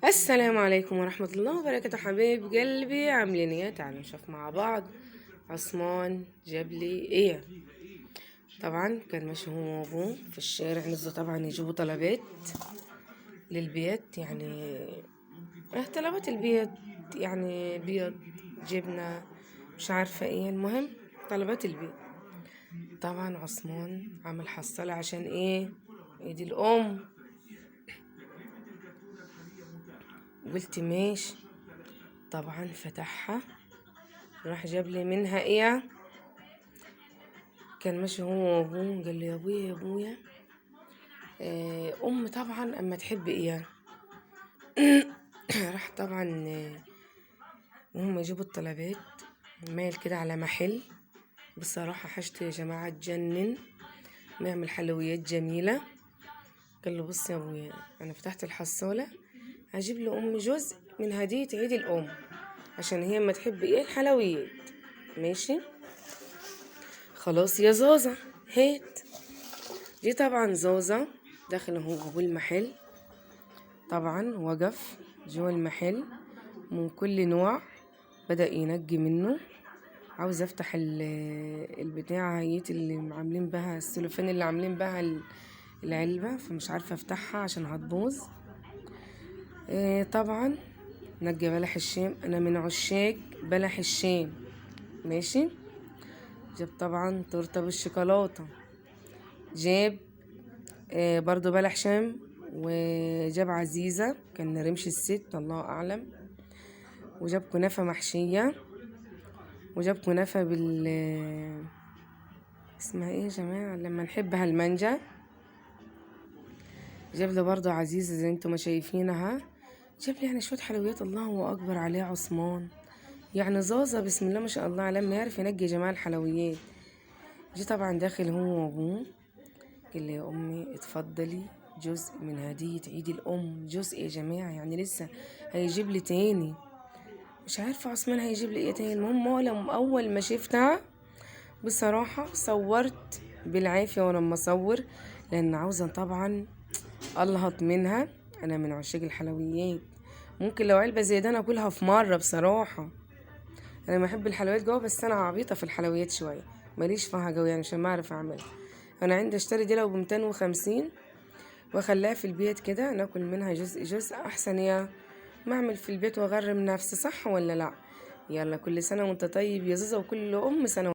السلام عليكم ورحمة الله وبركاته حبايب قلبي، عاملين ايه؟ تعالوا نشوف مع بعض. عثمان جاب لي ايه. طبعا كان ماشي هو وابوه في الشارع، نزلوا طبعا يجيبوا طلبات للبيت، يعني طلبات البيت، يعني بيض، جبنة، مش عارفة ايه، المهم طلبات البيت. طبعا عثمان عمل حصالة عشان ايه؟ عيد الأم. قلت ماشي. طبعا فتحها، راح جاب لي منها ايه. كان ماشي هو وابوه، قال لي يا ابويا يا ابويا، ام طبعا اما تحب ايه. راح طبعا وهم يجيبوا الطلبات، مايل كده على محل. بصراحة حاجته يا جماعة تجنن، بيعمل حلويات جميلة. قال له بص يا ابويا، انا فتحت الحصالة، هجيب لأم جزء من هدية عيد الأم، عشان هي ما تحب ايه الحلويات. ماشي خلاص يا زوزة، هات. دي طبعا زوزة داخل هو جوه المحل. طبعا وقف جوه المحل من كل نوع، بدأ ينجي منه. عاوز افتح البتاعة هيت اللي عاملين بها السلوفان، اللي عاملين بها العلبة، فمش عارفة افتحها عشان هتبوظ. طبعا نجي بلح الشام، انا من عشاق بلح الشام. ماشي. جاب طبعا تورته بالشوكولاتة، جاب برضو بلح شام، وجاب عزيزة كان رمش الست الله أعلم، وجاب كنافة محشية، وجاب كنافة اسمها ايه يا جماعة لما نحبها المانجا. جاب لي برضو عزيزة زي انتم ما شايفينها. جاب لي يعني شوية حلويات الله أكبر عليه عثمان، يعني زازة بسم الله ما شاء الله عليه، لما يعرف ينجي جمال الحلويات. جي طبعا داخل هو وابوه، قال لي يا أمي اتفضلي جزء من هدية عيد الأم. جزء يا جماعة، يعني لسه هيجيب لي تاني. مش عارفة عثمان هيجيب لي ايه تاني. المهم هو لما أول ما شفتها بصراحة صورت بالعافية وانا لما اصور، لان عاوزة طبعا الهط منها. انا من عشاق الحلويات، ممكن لو علبة زي ده انا اكلها في مرة بصراحة. انا بحب الحلويات جوه، بس انا عبيطة في الحلويات شوية، ماليش فيها جوه يعني، عشان ما اعرف اعملها. انا عندي اشتري دي لو ب250 واخليها في البيت كده، ناكل منها جزء جزء احسن، يا ما اعمل في البيت واغرم نفسي، صح ولا لا؟ يلا كل سنة وانت طيب يا زوزة، وكل ام سنة